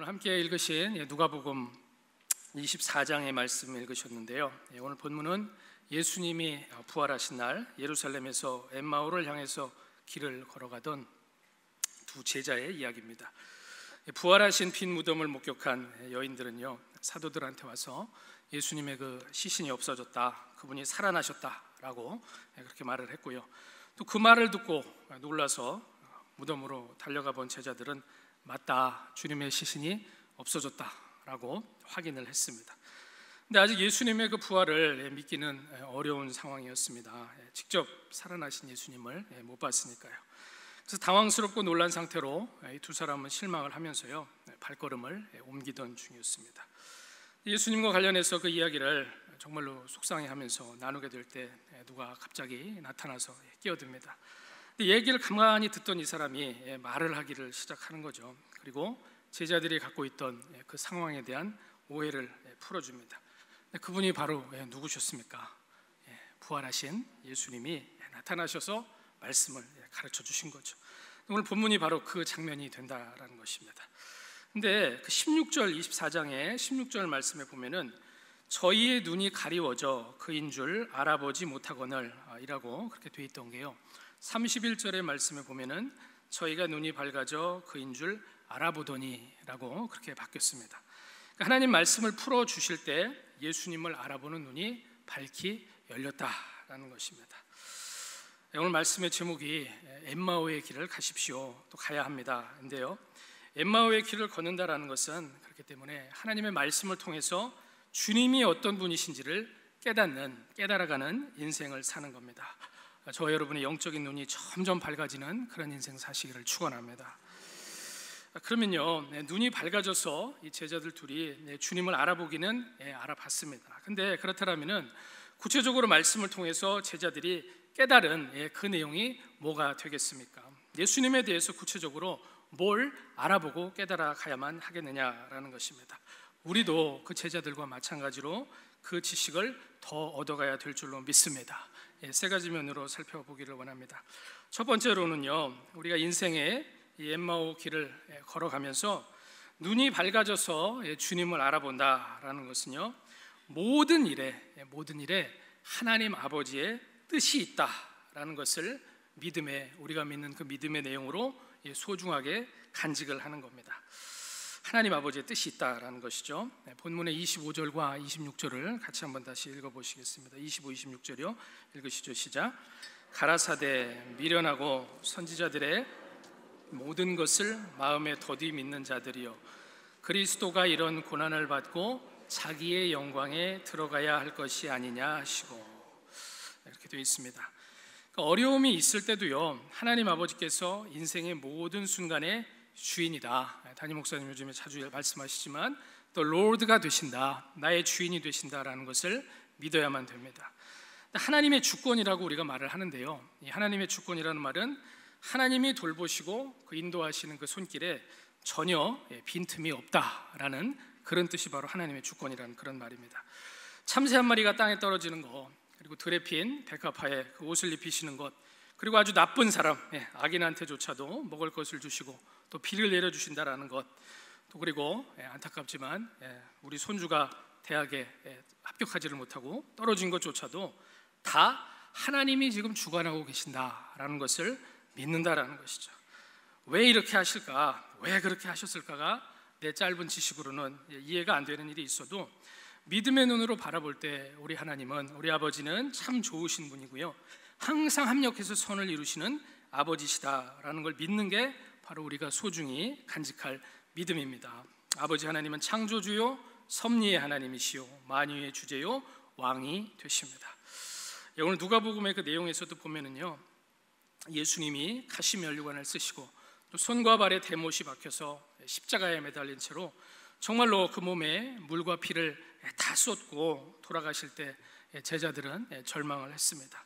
오늘 함께 읽으신 누가복음 24장의 말씀을 읽으셨는데요. 오늘 본문은 예수님이 부활하신 날 예루살렘에서 엠마오를 향해서 길을 걸어가던 두 제자의 이야기입니다. 부활하신 빈 무덤을 목격한 여인들은요, 사도들한테 와서 예수님의 그 시신이 없어졌다, 그분이 살아나셨다라고 그렇게 말을 했고요. 또 그 말을 듣고 놀라서 무덤으로 달려가 본 제자들은 맞다, 주님의 시신이 없어졌다라고 확인을 했습니다. 근데 아직 예수님의 그 부활을 믿기는 어려운 상황이었습니다. 직접 살아나신 예수님을 못 봤으니까요. 그래서 당황스럽고 놀란 상태로 이 두 사람은 실망을 하면서요, 발걸음을 옮기던 중이었습니다. 예수님과 관련해서 그 이야기를 정말로 속상해하면서 나누게 될 때 누가 갑자기 나타나서 끼어듭니다. 얘기를 가만히 듣던 이 사람이 말을 하기를 시작하는 거죠. 그리고 제자들이 갖고 있던 그 상황에 대한 오해를 풀어줍니다. 그분이 바로 누구셨습니까? 부활하신 예수님이 나타나셔서 말씀을 가르쳐 주신 거죠. 오늘 본문이 바로 그 장면이 된다라는 것입니다. 근데 그 16절 24장의 16절 말씀에 보면은 저희의 눈이 가리워져 그인 줄 알아보지 못하거늘 이라고 그렇게 돼 있던 게요, 31절의 말씀에 보면은 저희가 눈이 밝아져 그인 줄 알아보더니 라고 그렇게 바뀌었습니다. 그러니까 하나님 말씀을 풀어주실 때 예수님을 알아보는 눈이 밝히 열렸다라는 것입니다. 오늘 말씀의 제목이 엠마오의 길을 가십시오, 또 가야 합니다 인데요, 엠마오의 길을 걷는다라는 것은 그렇기 때문에 하나님의 말씀을 통해서 주님이 어떤 분이신지를 깨달아가는 인생을 사는 겁니다. 저와 여러분의 영적인 눈이 점점 밝아지는 그런 인생 사시기를 축원합니다. 그러면요, 눈이 밝아져서 이 제자들 둘이 주님을 알아보기는 알아봤습니다. 근데 그렇다면은 구체적으로 말씀을 통해서 제자들이 깨달은 그 내용이 뭐가 되겠습니까? 예수님에 대해서 구체적으로 뭘 알아보고 깨달아 가야만 하겠느냐라는 것입니다. 우리도 그 제자들과 마찬가지로 그 지식을 더 얻어가야 될 줄로 믿습니다. 세 가지 면으로 살펴보기를 원합니다. 첫 번째로는요, 우리가 인생의 이 엠마오 길을 걸어가면서 눈이 밝아져서 주님을 알아본다라는 것은요, 모든 일에 하나님 아버지의 뜻이 있다라는 것을 우리가 믿는 그 믿음의 내용으로 소중하게 간직을 하는 겁니다. 하나님 아버지의 뜻이 있다라는 것이죠. 본문의 25절과 26절을 같이 한번 다시 읽어보시겠습니다. 25, 26절이요, 읽으시죠. 시작. 가라사대 미련하고 선지자들의 모든 것을 마음에 더디 믿는 자들이요, 그리스도가 이런 고난을 받고 자기의 영광에 들어가야 할 것이 아니냐 하시고, 이렇게 되어 있습니다. 어려움이 있을 때도요, 하나님 아버지께서 인생의 모든 순간에 주인이다, 담임 목사님 요즘에 자주 말씀하시지만 또 롤드가 되신다, 나의 주인이 되신다라는 것을 믿어야만 됩니다. 하나님의 주권이라고 우리가 말을 하는데요, 이 하나님의 주권이라는 말은 하나님이 돌보시고 그 인도하시는 그 손길에 전혀 빈틈이 없다라는 그런 뜻이 바로 하나님의 주권이라는 그런 말입니다. 참새 한 마리가 땅에 떨어지는 것, 그리고 들에 핀 백합화에 그 옷을 입히시는 것, 그리고 아주 나쁜 사람, 악인한테조차도 먹을 것을 주시고 또 비를 내려주신다라는 것, 또 그리고 안타깝지만 우리 손주가 대학에 합격하지를 못하고 떨어진 것조차도 다 하나님이 지금 주관하고 계신다라는 것을 믿는다라는 것이죠. 왜 이렇게 하실까, 왜 그렇게 하셨을까가 내 짧은 지식으로는 이해가 안 되는 일이 있어도 믿음의 눈으로 바라볼 때 우리 하나님은, 우리 아버지는 참 좋으신 분이고요, 항상 합력해서 선을 이루시는 아버지시다라는 걸 믿는 게 바로 우리가 소중히 간직할 믿음입니다. 아버지 하나님은 창조주요 섭리의 하나님이시요 만유의 주제요 왕이 되십니다. 오늘 누가복음의 그 내용에서도 보면은요, 예수님이 가시면류관을 쓰시고 또 손과 발에 대못이 박혀서 십자가에 매달린 채로 정말로 그 몸에 물과 피를 다 쏟고 돌아가실 때 제자들은 절망을 했습니다.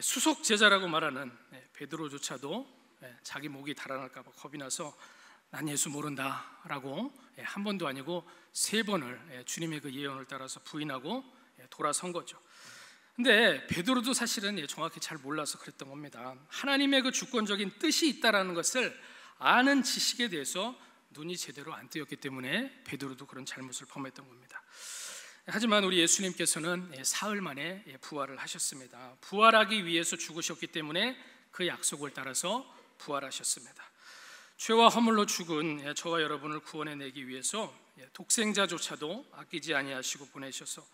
수석 제자라고 말하는 베드로조차도 자기 목이 달아날까 봐 겁이 나서 난 예수 모른다라고 한 번도 아니고 세 번을 주님의 그 예언을 따라서 부인하고 돌아선 거죠. 근데 베드로도 사실은 정확히 잘 몰라서 그랬던 겁니다. 하나님의 그 주권적인 뜻이 있다라는 것을 아는 지식에 대해서 눈이 제대로 안 뜨였기 때문에 베드로도 그런 잘못을 범했던 겁니다. 하지만 우리 예수님께서는 사흘 만에 부활을 하셨습니다. 부활하기 위해서 죽으셨기 때문에 그 약속을 따라서 부활하셨습니다. 죄와 허물로 죽은 저와 여러분을 구원해내기 위해서 독생자조차도 아끼지 아니하시고 보내셔서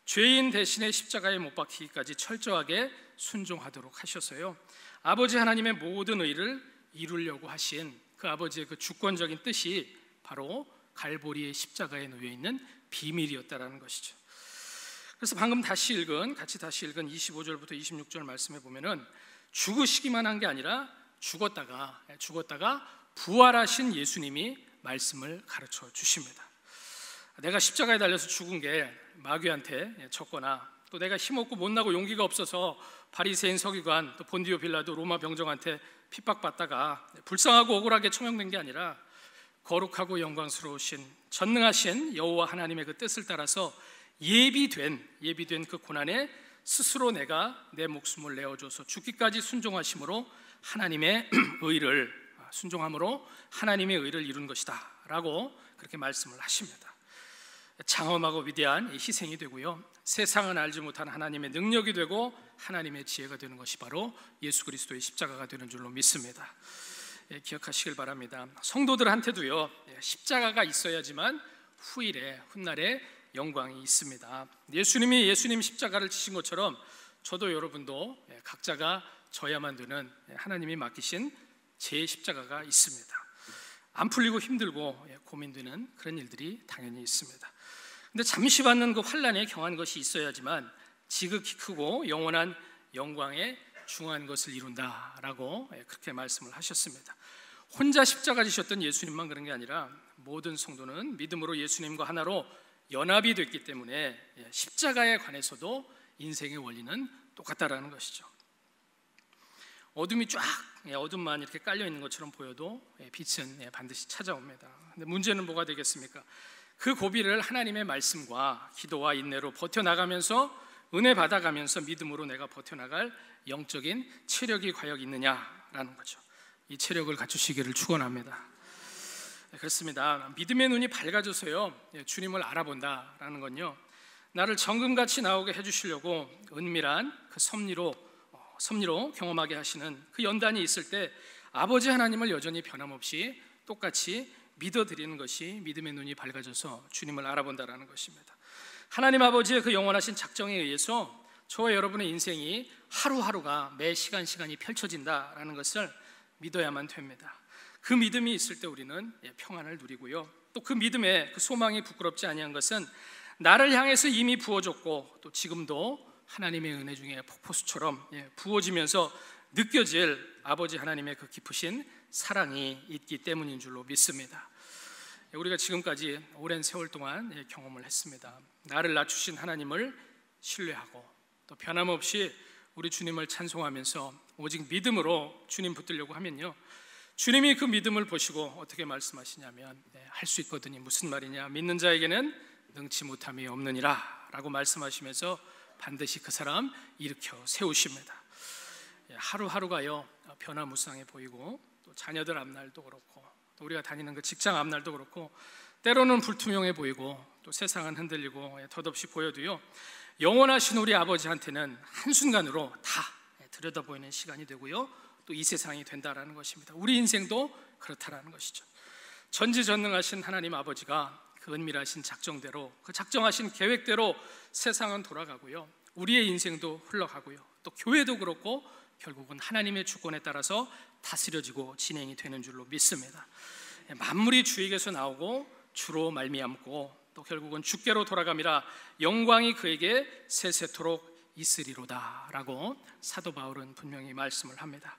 죄인 대신에 십자가에 못 박히기까지 철저하게 순종하도록 하셔서요, 아버지 하나님의 모든 의를 이루려고 하신 그 아버지의 그 주권적인 뜻이 바로 갈보리의 십자가에 놓여 있는 비밀이었다라는 것이죠. 그래서 방금 같이 다시 읽은 25절부터 26절 말씀에 보면은 죽으시기만 한 게 아니라 죽었다가 부활하신 예수님이 말씀을 가르쳐 주십니다. 내가 십자가에 달려서 죽은 게 마귀한테 졌거나, 또 내가 힘없고 못나고 용기가 없어서 바리새인 서기관, 또 본디오 빌라도 로마 병정한테 핍박받다가 불쌍하고 억울하게 처형된 게 아니라 거룩하고 영광스러우신 전능하신 여호와 하나님의 그 뜻을 따라서 예비된 그 고난에 스스로 내가 내 목숨을 내어줘서 죽기까지 순종하심으로 하나님의 의를 순종함으로 하나님의 의를 이룬 것이다 라고 그렇게 말씀을 하십니다. 장엄하고 위대한 희생이 되고요, 세상은 알지 못한 하나님의 능력이 되고 하나님의 지혜가 되는 것이 바로 예수 그리스도의 십자가가 되는 줄로 믿습니다. 기억하시길 바랍니다. 성도들한테도요, 십자가가 있어야지만 훗날에 영광이 있습니다. 예수님 십자가를 지신 것처럼 저도 여러분도 각자가 져야만 되는 하나님이 맡기신 제 십자가가 있습니다. 안 풀리고 힘들고 고민되는 그런 일들이 당연히 있습니다. 근데 잠시 받는 그 환난에 경한 것이 있어야지만 지극히 크고 영원한 영광에 중한 것을 이룬다라고 그렇게 말씀을 하셨습니다. 혼자 십자가 지셨던 예수님만 그런 게 아니라 모든 성도는 믿음으로 예수님과 하나로 연합이 됐기 때문에 십자가에 관해서도 인생의 원리는 똑같다라는 것이죠. 어둠이 쫙 어둠만 이렇게 깔려 있는 것처럼 보여도 빛은 반드시 찾아옵니다. 근데 문제는 뭐가 되겠습니까? 그 고비를 하나님의 말씀과 기도와 인내로 버텨나가면서 은혜 받아가면서 믿음으로 내가 버텨나갈 영적인 체력이 과연 있느냐라는 거죠. 이 체력을 갖추시기를 축원합니다. 그렇습니다. 믿음의 눈이 밝아져서요, 주님을 알아본다라는 건요, 나를 정금같이 나오게 해주시려고 은밀한 그 섭리로 경험하게 하시는 그 연단이 있을 때 아버지 하나님을 여전히 변함없이 똑같이 믿어드리는 것이 믿음의 눈이 밝아져서 주님을 알아본다라는 것입니다. 하나님 아버지의 그 영원하신 작정에 의해서 저와 여러분의 인생이 하루하루가 매 시간이 펼쳐진다라는 것을 믿어야만 됩니다. 그 믿음이 있을 때 우리는 평안을 누리고요, 또 그 믿음에 그 소망이 부끄럽지 아니한 것은 나를 향해서 이미 부어졌고 또 지금도 하나님의 은혜 중에 폭포수처럼 부어지면서 느껴질 아버지 하나님의 그 깊으신 사랑이 있기 때문인 줄로 믿습니다. 우리가 지금까지 오랜 세월 동안 경험을 했습니다. 나를 낮추신 하나님을 신뢰하고 또 변함없이 우리 주님을 찬송하면서 오직 믿음으로 주님 붙들려고 하면요, 주님이 그 믿음을 보시고 어떻게 말씀하시냐면 할 수 있거든이 무슨 말이냐, 믿는 자에게는 능치 못함이 없느니라 라고 말씀하시면서 반드시 그 사람 일으켜 세우십니다. 하루하루가요 변화무쌍해 보이고 또 자녀들 앞날도 그렇고 또 우리가 다니는 그 직장 앞날도 그렇고 때로는 불투명해 보이고 또 세상은 흔들리고 덧없이 보여도요, 영원하신 우리 아버지한테는 한순간으로 다 들여다보이는 시간이 되고요, 또 이 세상이 된다라는 것입니다. 우리 인생도 그렇다라는 것이죠. 전지전능하신 하나님 아버지가 그 은밀하신 작정대로, 그 작정하신 계획대로 세상은 돌아가고요, 우리의 인생도 흘러가고요, 또 교회도 그렇고 결국은 하나님의 주권에 따라서 다스려지고 진행이 되는 줄로 믿습니다. 만물이 주에게서 나오고 주로 말미암고 또 결국은 주께로 돌아감이라 영광이 그에게 세세토록 있으리로다 라고 사도 바울은 분명히 말씀을 합니다.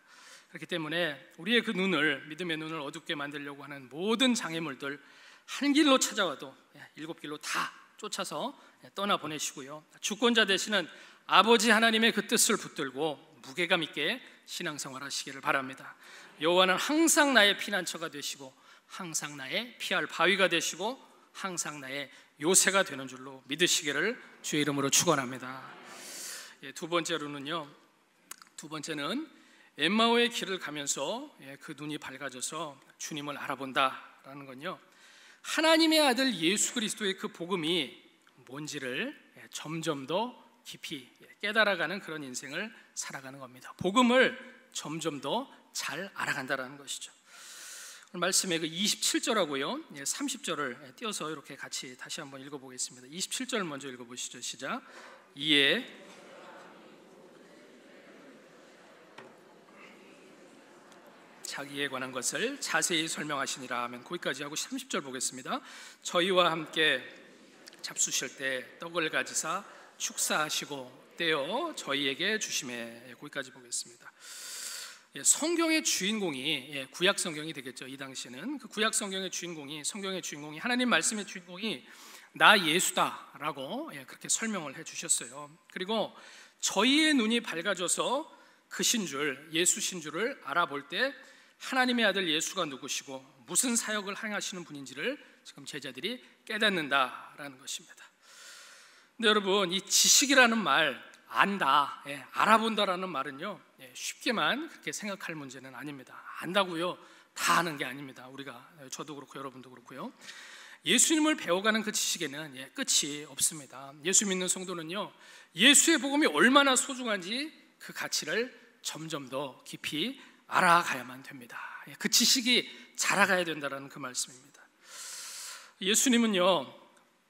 그렇기 때문에 우리의 그 눈을, 믿음의 눈을 어둡게 만들려고 하는 모든 장애물들 한 길로 찾아와도 7길로 다 쫓아서 떠나보내시고요, 주권자 되시는 아버지 하나님의 그 뜻을 붙들고 무게감 있게 신앙생활 하시기를 바랍니다. 여호와는 항상 나의 피난처가 되시고 항상 나의 피할 바위가 되시고 항상 나의 요새가 되는 줄로 믿으시기를 주의 이름으로 축원합니다. 두 번째는 엠마오의 길을 가면서 그 눈이 밝아져서 주님을 알아본다 된다라는 건요, 하나님의 아들 예수 그리스도의 그 복음이 뭔지를 점점 더 깊이 깨달아가는 그런 인생을 살아가는 겁니다. 복음을 점점 더 잘 알아간다라는 것이죠. 오늘 말씀의 그 27절하고요 30절을 띄어서 이렇게 같이 다시 한번 읽어보겠습니다. 27절 먼저 읽어보시죠. 시작. 이에 자기에 관한 것을 자세히 설명하시니라 하면 거기까지 하고 30절 보겠습니다. 저희와 함께 잡수실 때 떡을 가지사 축사하시고 떼어 저희에게 주심에, 거기까지 보겠습니다. 성경의 주인공이 구약 성경이 되겠죠. 이 당시에는 그 구약 성경의 주인공이, 성경의 주인공이, 하나님 말씀의 주인공이 나 예수다라고 그렇게 설명을 해주셨어요. 그리고 저희의 눈이 밝아져서 그신 줄, 예수신 줄을 알아볼 때 하나님의 아들 예수가 누구시고 무슨 사역을 행하시는 분인지를 지금 제자들이 깨닫는다라는 것입니다. 근데 여러분, 이 지식이라는 말, 안다, 알아본다라는 말은요 쉽게만 그렇게 생각할 문제는 아닙니다. 안다고요 다 아는 게 아닙니다. 우리가, 저도 그렇고 여러분도 그렇고요, 예수님을 배워가는 그 지식에는 끝이 없습니다. 예수 믿는 성도는요 예수의 복음이 얼마나 소중한지 그 가치를 점점 더 깊이 알아가야만 됩니다. 그 지식이 자라가야 된다는 그 말씀입니다. 예수님은요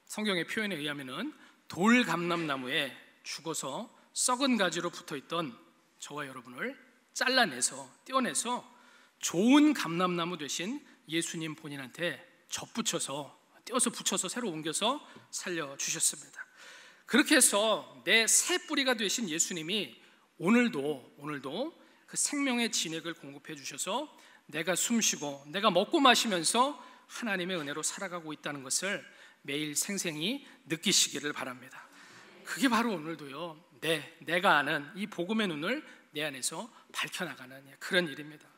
성경의 표현에 의하면은 돌감람나무에 죽어서 썩은 가지로 붙어있던 저와 여러분을 잘라내서, 떼어내서 좋은 감람나무 되신 예수님 본인한테 젖붙여서, 떼어서 붙여서 새로 옮겨서 살려주셨습니다. 그렇게 해서 내 새 뿌리가 되신 예수님이 오늘도 그 생명의 진액을 공급해 주셔서 내가 숨쉬고 내가 먹고 마시면서 하나님의 은혜로 살아가고 있다는 것을 매일 생생히 느끼시기를 바랍니다. 그게 바로 오늘도요 내가 아는 이 복음의 눈을 내 안에서 밝혀나가는 그런 일입니다.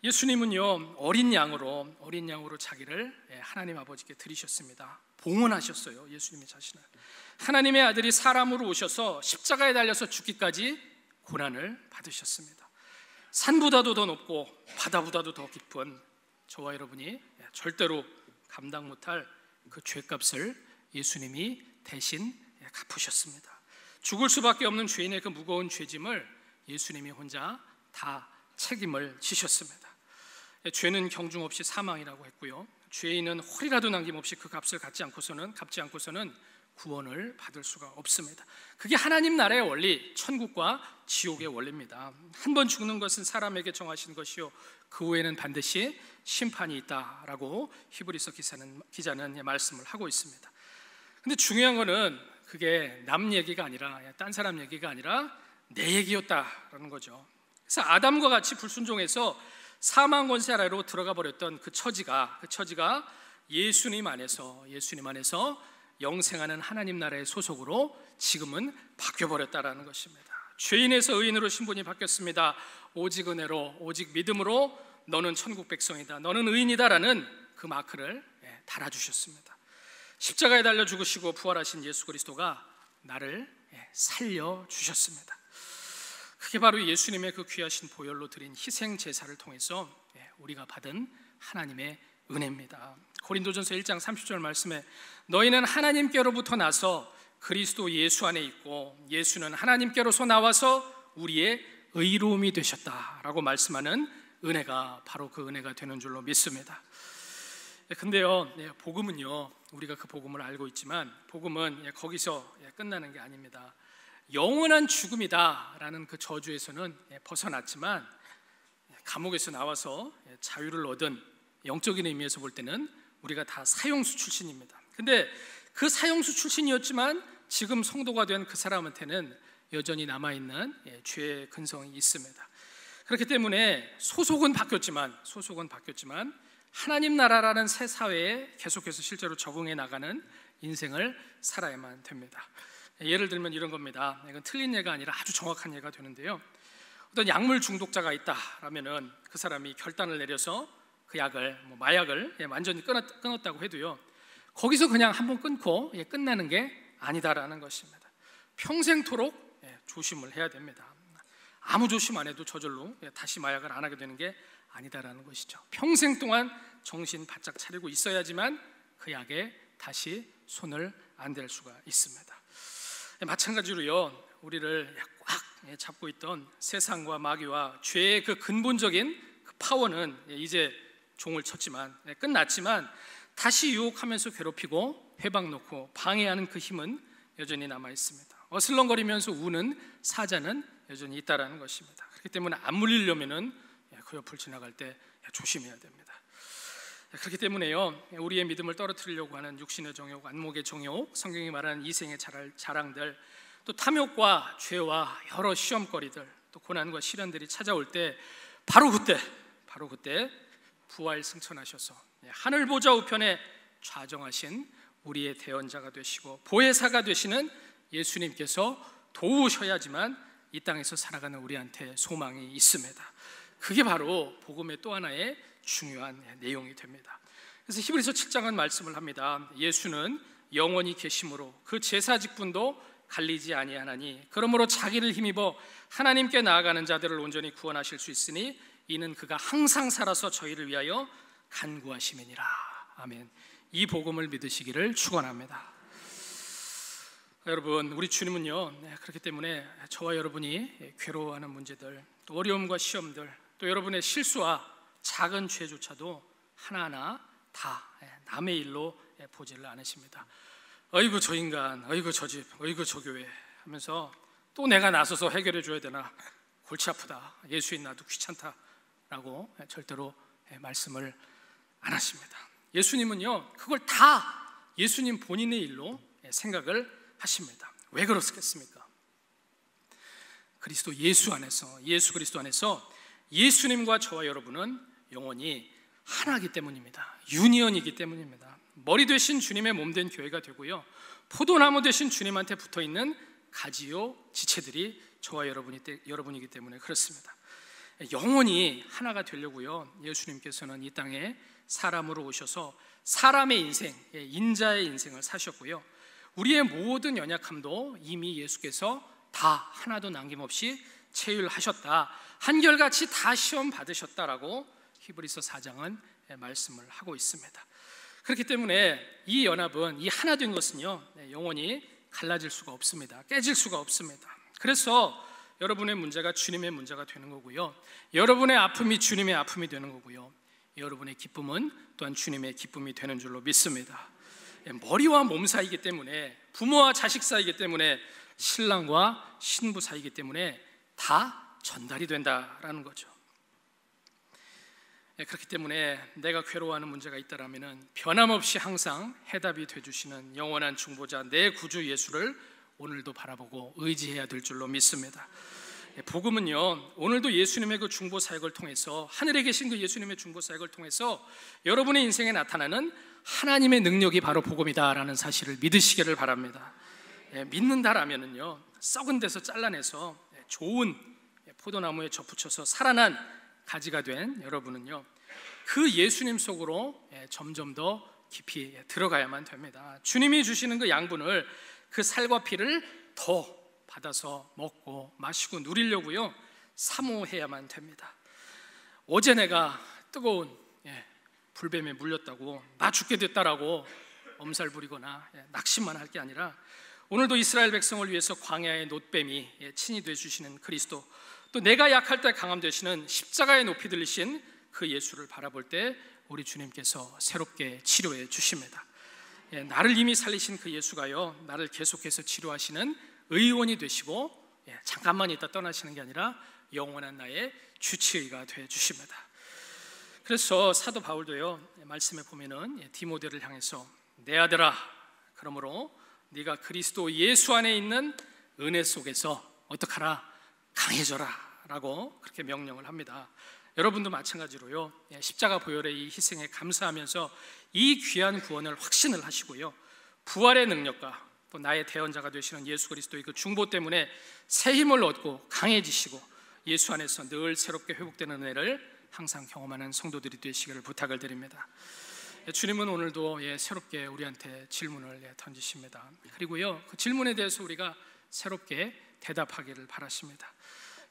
예수님은요 어린 양으로 자기를 하나님 아버지께 드리셨습니다. 봉헌하셨어요. 예수님의 자신을 하나님의 아들이 사람으로 오셔서 십자가에 달려서 죽기까지 고난을 받으셨습니다. 산보다도 더 높고 바다보다도 더 깊은 저와 여러분이 절대로 감당 못할 그 죄값을 예수님이 대신 갚으셨습니다. 죽을 수밖에 없는 죄인의 그 무거운 죄짐을 예수님이 혼자 다 책임을 지셨습니다. 죄는 경중 없이 사망이라고 했고요, 죄인은 홀이라도 남김없이 그 값을 갚지 않고서는 구원을 받을 수가 없습니다. 그게 하나님 나라의 원리, 천국과 지옥의 원리입니다. 한 번 죽는 것은 사람에게 정하신 것이요 그 후에는 반드시 심판이 있다라고 히브리서 기자는 말씀을 하고 있습니다. 근데 중요한 거는 그게 남 얘기가 아니라, 딴 사람 얘기가 아니라 내 얘기였다라는 거죠. 그래서 아담과 같이 불순종해서 사망 권세 아래로 들어가 버렸던 그 처지가 예수님 안에서 영생하는 하나님 나라의 소속으로 지금은 바뀌어버렸다라는 것입니다. 죄인에서 의인으로 신분이 바뀌었습니다. 오직 은혜로, 오직 믿음으로 너는 천국 백성이다, 너는 의인이다라는 그 마크를 달아주셨습니다. 십자가에 달려 죽으시고 부활하신 예수 그리스도가 나를 살려주셨습니다. 그게 바로 예수님의 그 귀하신 보혈로 드린 희생 제사를 통해서 우리가 받은 하나님의 은혜입니다. 고린도전서 1장 30절 말씀에 너희는 하나님께로부터 나서 그리스도 예수 안에 있고 예수는 하나님께로서 나와서 우리의 의로움이 되셨다라고 말씀하는 은혜가 바로 그 은혜가 되는 줄로 믿습니다. 근데요 복음은요, 우리가 그 복음을 알고 있지만 복음은 거기서 끝나는 게 아닙니다. 영원한 죽음이다라는 그 저주에서는 벗어났지만 감옥에서 나와서 자유를 얻은 영적인 의미에서 볼 때는 우리가 다 사형수 출신입니다. 근데 그 사형수 출신이었지만 지금 성도가 된 그 사람한테는 여전히 남아있는 죄의 근성이 있습니다. 그렇기 때문에 소속은 바뀌었지만 하나님 나라라는 새 사회에 계속해서 실제로 적응해 나가는 인생을 살아야만 됩니다. 예를 들면 이런 겁니다. 이건 틀린 예가 아니라 아주 정확한 예가 되는데요, 어떤 약물 중독자가 있다라면은 그 사람이 결단을 내려서 그 약을, 마약을 완전히 끊었다고 해도요, 거기서 그냥 한번 끊고 끝나는 게 아니다라는 것입니다. 평생토록 조심을 해야 됩니다. 아무 조심 안 해도 저절로 다시 마약을 안 하게 되는 게 아니다라는 것이죠. 평생 동안 정신 바짝 차리고 있어야지만 그 약에 다시 손을 안 댈 수가 있습니다. 마찬가지로요, 우리를 꽉 잡고 있던 세상과 마귀와 죄의 그 근본적인 그 파워는 이제 종을 쳤지만, 끝났지만 다시 유혹하면서 괴롭히고 회방 놓고 방해하는 그 힘은 여전히 남아 있습니다. 어슬렁거리면서 우는 사자는 여전히 있다라는 것입니다. 그렇기 때문에 안 물리려면은 그 옆을 지나갈 때 조심해야 됩니다. 그렇기 때문에요, 우리의 믿음을 떨어뜨리려고 하는 육신의 정욕, 안목의 정욕, 성경이 말하는 이생의 자랑들, 또 탐욕과 죄와 여러 시험거리들, 또 고난과 시련들이 찾아올 때 바로 그때 부활 승천하셔서 하늘 보좌 우편에 좌정하신 우리의 대언자가 되시고 보혜사가 되시는 예수님께서 도우셔야지만 이 땅에서 살아가는 우리한테 소망이 있습니다. 그게 바로 복음의 또 하나의 중요한 내용이 됩니다. 그래서 히브리서 7장은 말씀을 합니다. 예수는 영원히 계심으로 그 제사 직분도 갈리지 아니하나니 그러므로 자기를 힘입어 하나님께 나아가는 자들을 온전히 구원하실 수 있으니 이는 그가 항상 살아서 저희를 위하여 간구하심이니라. 아멘. 이 복음을 믿으시기를 축원합니다. 여러분, 우리 주님은요, 그렇기 때문에 저와 여러분이 괴로워하는 문제들, 또 어려움과 시험들, 또 여러분의 실수와 작은 죄조차도 하나하나 다 남의 일로 보지를 않으십니다. 어이구 저 인간, 어이구 저 집, 어이구 저 교회 하면서 또 내가 나서서 해결해 줘야 되나, 골치 아프다, 예수인 나도 귀찮다라고 절대로 말씀을 안 하십니다. 예수님은요, 그걸 다 예수님 본인의 일로 생각을 하십니다. 왜 그렇겠습니까? 그리스도 예수 안에서, 예수 그리스도 안에서 예수님과 저와 여러분은 영원히 하나이기 때문입니다. 유니언이기 때문입니다. 머리 되신 주님의 몸된 교회가 되고요, 포도나무 되신 주님한테 붙어있는 가지요 지체들이 저와 여러분이기 때문에 그렇습니다. 영원히 하나가 되려고요, 예수님께서는 이 땅에 사람으로 오셔서 사람의 인생, 인자의 인생을 사셨고요, 우리의 모든 연약함도 이미 예수께서 다 하나도 남김없이 체휼하셨다, 한결같이 다 시험 받으셨다라고 히브리서 4장은 말씀을 하고 있습니다. 그렇기 때문에 이 연합은, 이 하나 된 것은요, 영원히 갈라질 수가 없습니다. 깨질 수가 없습니다. 그래서 여러분의 문제가 주님의 문제가 되는 거고요, 여러분의 아픔이 주님의 아픔이 되는 거고요, 여러분의 기쁨은 또한 주님의 기쁨이 되는 줄로 믿습니다. 머리와 몸 사이이기 때문에, 부모와 자식 사이이기 때문에, 신랑과 신부 사이이기 때문에 다 전달이 된다라는 거죠. 그렇기 때문에 내가 괴로워하는 문제가 있다라면 변함없이 항상 해답이 되주시는 영원한 중보자 내 구주 예수를 오늘도 바라보고 의지해야 될 줄로 믿습니다. 복음은요, 오늘도 예수님의 그 중보 사역을 통해서, 하늘에 계신 그 예수님의 중보 사역을 통해서 여러분의 인생에 나타나는 하나님의 능력이 바로 복음이다라는 사실을 믿으시기를 바랍니다. 믿는다라면은요, 썩은 데서 잘라내서 좋은 포도나무에 접붙여서 살아난 가지가 된 여러분은요, 그 예수님 속으로 점점 더 깊이 들어가야만 됩니다. 주님이 주시는 그 양분을, 그 살과 피를 더 받아서 먹고 마시고 누리려고요, 사모해야만 됩니다. 어제 내가 뜨거운 불뱀에 물렸다고 나 죽게 됐다라고 엄살 부리거나 낙심만 할 게 아니라, 오늘도 이스라엘 백성을 위해서 광야의 놋뱀이 친히 되주시는 그리스도, 또 내가 약할 때 강함 되시는 십자가의 높이 들리신 그 예수를 바라볼 때 우리 주님께서 새롭게 치료해 주십니다. 나를 이미 살리신 그 예수가요, 나를 계속해서 치료하시는 의원이 되시고, 잠깐만 있다 떠나시는 게 아니라 영원한 나의 주치의가 되어 주십니다. 그래서 사도 바울도요, 말씀에 보면은 디모데를 향해서 내 아들아, 그러므로 네가 그리스도 예수 안에 있는 은혜 속에서 어떡하라, 강해져라 라고 그렇게 명령을 합니다. 여러분도 마찬가지로요, 십자가 보혈의 이 희생에 감사하면서 이 귀한 구원을 확신을 하시고요, 부활의 능력과 또 나의 대언자가 되시는 예수 그리스도의 그 중보 때문에 새 힘을 얻고 강해지시고 예수 안에서 늘 새롭게 회복되는 은혜를 항상 경험하는 성도들이 되시기를 부탁을 드립니다. 주님은 오늘도 새롭게 우리한테 질문을 던지십니다. 그리고요, 그 질문에 대해서 우리가 새롭게 대답하기를 바라십니다.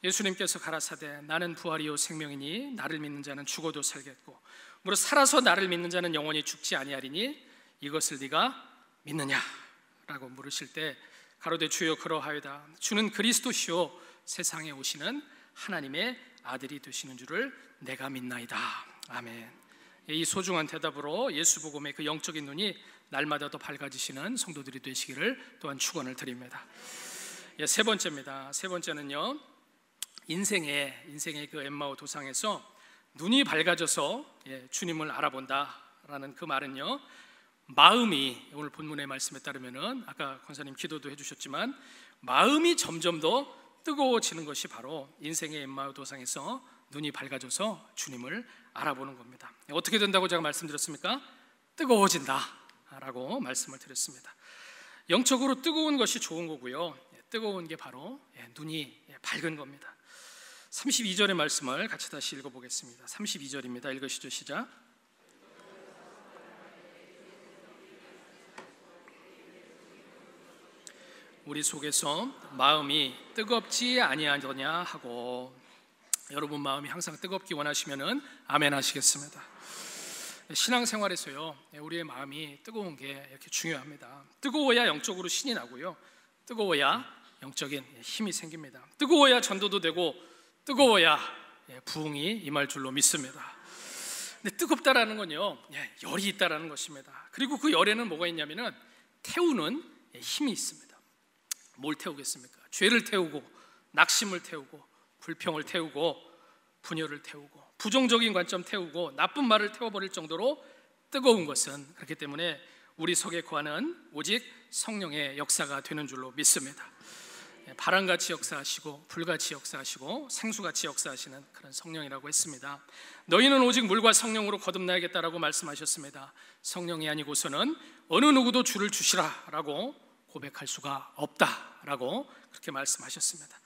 예수님께서 가라사대 나는 부활이요 생명이니 나를 믿는 자는 죽어도 살겠고 무릇 살아서 나를 믿는 자는 영원히 죽지 아니하리니 이것을 네가 믿느냐? 라고 물으실 때 가로되 주여 그러하여다. 주는 그리스도시요 세상에 오시는 하나님의 아들이 되시는 줄을 내가 믿나이다. 아멘. 이 소중한 대답으로 예수 복음의 그 영적인 눈이 날마다 더 밝아지시는 성도들이 되시기를 또한 축원을 드립니다. 세 번째입니다. 세 번째는요, 인생의 그 엠마오 도상에서 눈이 밝아져서 주님을 알아본다라는 그 말은요, 마음이, 오늘 본문의 말씀에 따르면은 아까 권사님 기도도 해주셨지만 마음이 점점 더 뜨거워지는 것이 바로 인생의 엠마오 도상에서 눈이 밝아져서 주님을 알아보는 겁니다. 어떻게 된다고 제가 말씀드렸습니까? 뜨거워진다라고 말씀을 드렸습니다. 영적으로 뜨거운 것이 좋은 거고요, 뜨거운 게 바로 눈이 밝은 겁니다. 32절의 말씀을 같이 다시 읽어보겠습니다. 32절입니다. 읽으시죠. 시작. 우리 속에서 마음이 뜨겁지 아니하느냐 하고, 여러분 마음이 항상 뜨겁기 원하시면은 아멘 하시겠습니다. 신앙생활에서요, 우리의 마음이 뜨거운 게 이렇게 중요합니다. 뜨거워야 영적으로 신이 나고요, 뜨거워야 영적인 힘이 생깁니다. 뜨거워야 전도도 되고, 뜨거워야 부흥이 임할 줄로 믿습니다. 근데 뜨겁다라는 건요, 열이 있다라는 것입니다. 그리고 그 열에는 뭐가 있냐면은 태우는 힘이 있습니다. 뭘 태우겠습니까? 죄를 태우고, 낙심을 태우고, 불평을 태우고, 분열을 태우고, 부정적인 관점 태우고, 나쁜 말을 태워버릴 정도로 뜨거운 것은, 그렇기 때문에 우리 속에 거하는 오직 성령의 역사가 되는 줄로 믿습니다. 바람같이 역사하시고, 불같이 역사하시고, 생수같이 역사하시는 그런 성령이라고 했습니다. 너희는 오직 물과 성령으로 거듭나야겠다라고 말씀하셨습니다. 성령이 아니고서는 어느 누구도 주를 주시라 라고 고백할 수가 없다라고 그렇게 말씀하셨습니다.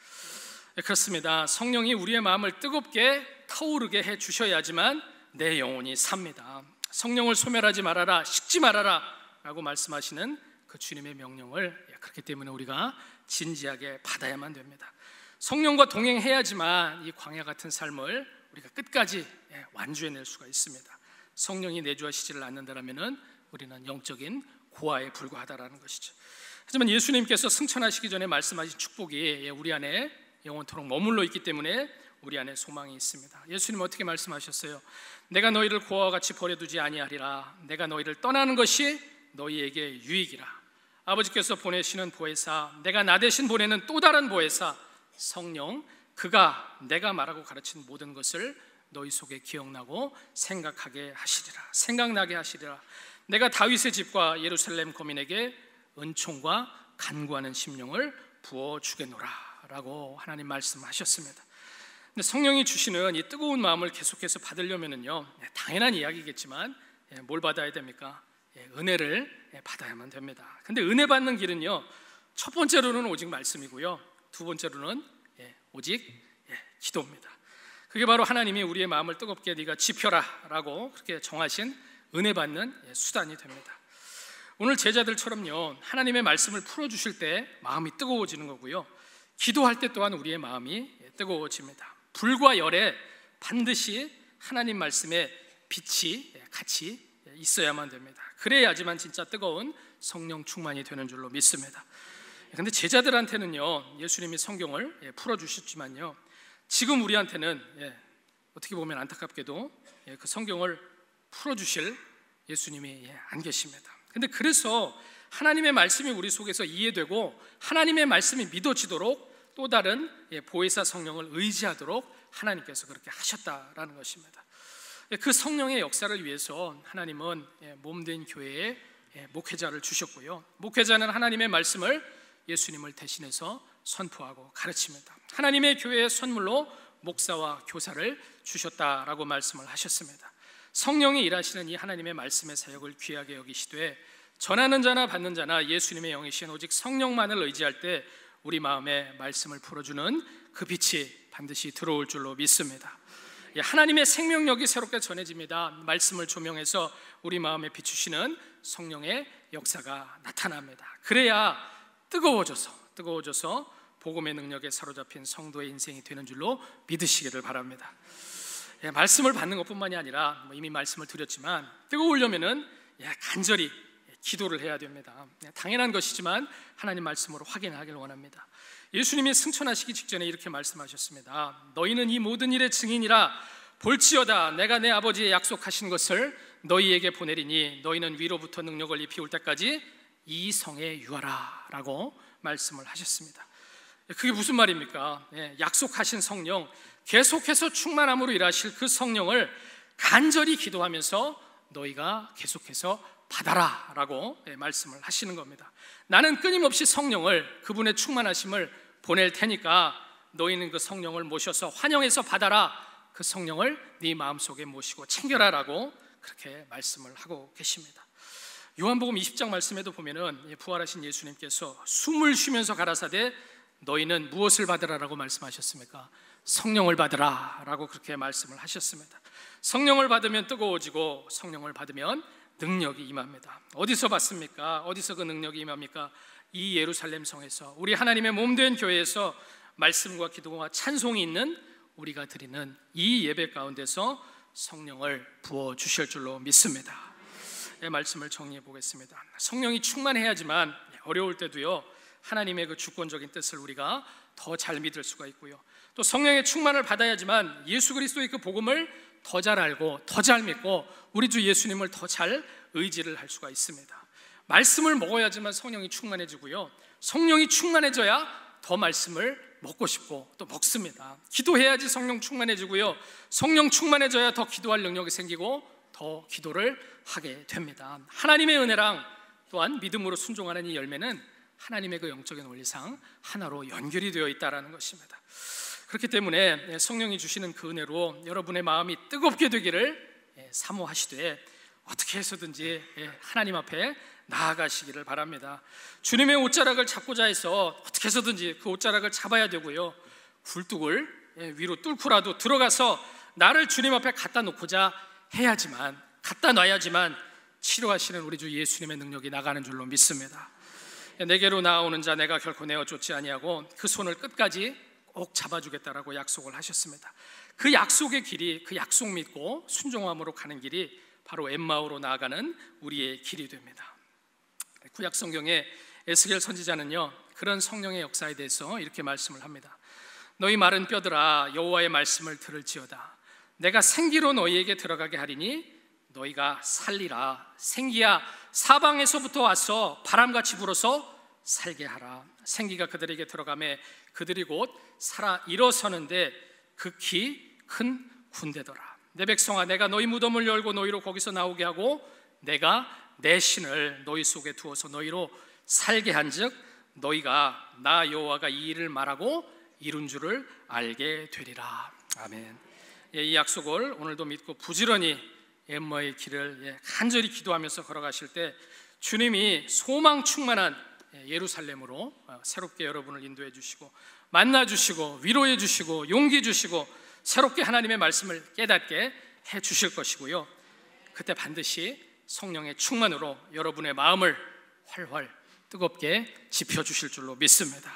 그렇습니다. 성령이 우리의 마음을 뜨겁게 타오르게 해 주셔야지만 내 영혼이 삽니다. 성령을 소멸하지 말아라, 식지 말아라 라고 말씀하시는 그 주님의 명령을, 그렇기 때문에 우리가 진지하게 받아야만 됩니다. 성령과 동행해야지만 이 광야 같은 삶을 우리가 끝까지 완주해낼 수가 있습니다. 성령이 내주하시지를 않는다면 우리는 영적인 고아에 불과하다라는 것이죠. 하지만 예수님께서 승천하시기 전에 말씀하신 축복이 우리 안에 영원토록 머물러 있기 때문에 우리 안에 소망이 있습니다. 예수님 어떻게 말씀하셨어요? 내가 너희를 고아와 같이 버려두지 아니하리라. 내가 너희를 떠나는 것이 너희에게 유익이라. 아버지께서 보내시는 보혜사, 내가 나 대신 보내는 또 다른 보혜사 성령, 그가 내가 말하고 가르친 모든 것을 너희 속에 기억나고 생각하게 하시리라. 생각나게 하시리라. 내가 다윗의 집과 예루살렘 거민에게 은총과 간구하는 심령을 부어주겠노라 라고 하나님 말씀하셨습니다. 근데 성령이 주시는 이 뜨거운 마음을 계속해서 받으려면은요, 당연한 이야기겠지만 뭘 받아야 됩니까? 은혜를 받아야만 됩니다. 근데 은혜 받는 길은요, 첫 번째로는 오직 말씀이고요, 두 번째로는 오직 기도입니다. 그게 바로 하나님이 우리의 마음을 뜨겁게 네가 지펴라 라고 그렇게 정하신 은혜 받는 수단이 됩니다. 오늘 제자들처럼요, 하나님의 말씀을 풀어주실 때 마음이 뜨거워지는 거고요, 기도할 때 또한 우리의 마음이 뜨거워집니다. 불과 열에 반드시 하나님 말씀의 빛이 같이 있어야만 됩니다. 그래야지만 진짜 뜨거운 성령 충만이 되는 줄로 믿습니다. 그런데 제자들한테는요, 예수님이 성경을 풀어주셨지만요, 지금 우리한테는 어떻게 보면 안타깝게도 그 성경을 풀어주실 예수님이 안 계십니다. 근데 그래서 하나님의 말씀이 우리 속에서 이해되고 하나님의 말씀이 믿어지도록 또 다른 보혜사 성령을 의지하도록 하나님께서 그렇게 하셨다라는 것입니다. 그 성령의 역사를 위해서 하나님은 몸된 교회에 목회자를 주셨고요, 목회자는 하나님의 말씀을 예수님을 대신해서 선포하고 가르칩니다. 하나님의 교회의 선물로 목사와 교사를 주셨다라고 말씀을 하셨습니다. 성령이 일하시는 이 하나님의 말씀의 사역을 귀하게 여기시되 전하는 자나 받는 자나 예수님의 영이신 오직 성령만을 의지할 때 우리 마음에 말씀을 풀어주는 그 빛이 반드시 들어올 줄로 믿습니다. 하나님의 생명력이 새롭게 전해집니다. 말씀을 조명해서 우리 마음에 비추시는 성령의 역사가 나타납니다. 그래야 뜨거워져서 복음의 능력에 사로잡힌 성도의 인생이 되는 줄로 믿으시기를 바랍니다. 말씀을 받는 것뿐만이 아니라 이미 말씀을 드렸지만 뜨거우려면은 간절히 기도를 해야 됩니다. 당연한 것이지만 하나님 말씀으로 확인하기를 원합니다. 예수님이 승천하시기 직전에 이렇게 말씀하셨습니다. 너희는 이 모든 일의 증인이라. 볼지어다 내가 내 아버지의 약속하신 것을 너희에게 보내리니 너희는 위로부터 능력을 입히 올 때까지 이 성에 유하라 라고 말씀을 하셨습니다. 그게 무슨 말입니까? 약속하신 성령, 계속해서 충만함으로 일하실 그 성령을 간절히 기도하면서 너희가 계속해서 받아라 라고 말씀을 하시는 겁니다. 나는 끊임없이 성령을, 그분의 충만하심을 보낼 테니까 너희는 그 성령을 모셔서 환영해서 받아라. 그 성령을 네 마음속에 모시고 챙겨라 라고 그렇게 말씀을 하고 계십니다. 요한복음 20장 말씀에도 보면은 부활하신 예수님께서 숨을 쉬면서 가라사대 너희는 무엇을 받으라라고 말씀하셨습니까? 성령을 받으라 라고 그렇게 말씀을 하셨습니다. 성령을 받으면 뜨거워지고 성령을 받으면 능력이 임합니다. 어디서 받습니까? 어디서 그 능력이 임합니까? 이 예루살렘 성에서, 우리 하나님의 몸된 교회에서 말씀과 기도와 찬송이 있는 우리가 드리는 이 예배 가운데서 성령을 부어주실 줄로 믿습니다. 말씀을 정리해 보겠습니다. 성령이 충만해야지만 어려울 때도요 하나님의 그 주권적인 뜻을 우리가 더 잘 믿을 수가 있고요, 또 성령의 충만을 받아야지만 예수 그리스도의 그 복음을 더 잘 알고 더 잘 믿고 우리 주 예수님을 더 잘 의지를 할 수가 있습니다. 말씀을 먹어야지만 성령이 충만해지고요, 성령이 충만해져야 더 말씀을 먹고 싶고 또 먹습니다. 기도해야지 성령 충만해지고요, 성령 충만해져야 더 기도할 능력이 생기고 더 기도를 하게 됩니다. 하나님의 은혜랑 또한 믿음으로 순종하는 이 열매는 하나님의 그 영적인 원리상 하나로 연결이 되어 있다는 것입니다. 그렇기 때문에 성령이 주시는 그 은혜로 여러분의 마음이 뜨겁게 되기를 사모하시되 어떻게 해서든지 하나님 앞에 나아가시기를 바랍니다. 주님의 옷자락을 잡고자 해서 어떻게 해서든지 그 옷자락을 잡아야 되고요, 굴뚝을 위로 뚫고라도 들어가서 나를 주님 앞에 갖다 놓고자 해야지만, 갖다 놔야지만 치료하시는 우리 주 예수님의 능력이 나가는 줄로 믿습니다. 내게로 나아오는 자 내가 결코 내어 쫓지 아니하고 그 손을 끝까지 꼭 잡아주겠다라고 약속을 하셨습니다. 그 약속의 길이, 그 약속 믿고 순종함으로 가는 길이 바로 엠마오로 나아가는 우리의 길이 됩니다. 구약 성경의 에스겔 선지자는요 그런 성령의 역사에 대해서 이렇게 말씀을 합니다. 너희 마른 뼈들아 여호와의 말씀을 들을지어다. 내가 생기로 너희에게 들어가게 하리니 너희가 살리라. 생기야 사방에서부터 와서 바람같이 불어서 살게 하라. 생기가 그들에게 들어가매 그들이 곧 살아 일어서는데 극히 큰 군대더라. 내 백성아 내가 너희 무덤을 열고 너희로 거기서 나오게 하고 내가 내 신을 너희 속에 두어서 너희로 살게 한즉 너희가 나 여호와가 이 일을 말하고 이룬 줄을 알게 되리라. 아멘. 이 약속을 오늘도 믿고 부지런히 엠마오의 길을 간절히 기도하면서 걸어가실 때 주님이 소망 충만한 예루살렘으로 새롭게 여러분을 인도해 주시고 만나 주시고 위로해 주시고 용기 주시고 새롭게 하나님의 말씀을 깨닫게 해 주실 것이고요, 그때 반드시 성령의 충만으로 여러분의 마음을 활활 뜨겁게 지펴 주실 줄로 믿습니다.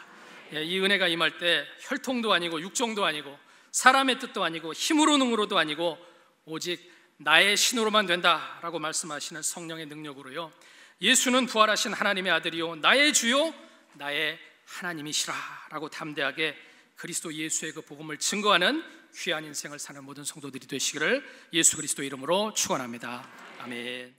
이 은혜가 임할 때 혈통도 아니고 육정도 아니고 사람의 뜻도 아니고 힘으로 능으로도 아니고 오직 나의 신으로만 된다라고 말씀하시는 성령의 능력으로요, 예수는 부활하신 하나님의 아들이요 나의 주요 나의 하나님이시라라고 담대하게 그리스도 예수의 그 복음을 증거하는 귀한 인생을 사는 모든 성도들이 되시기를 예수 그리스도 이름으로 축원합니다. 아멘.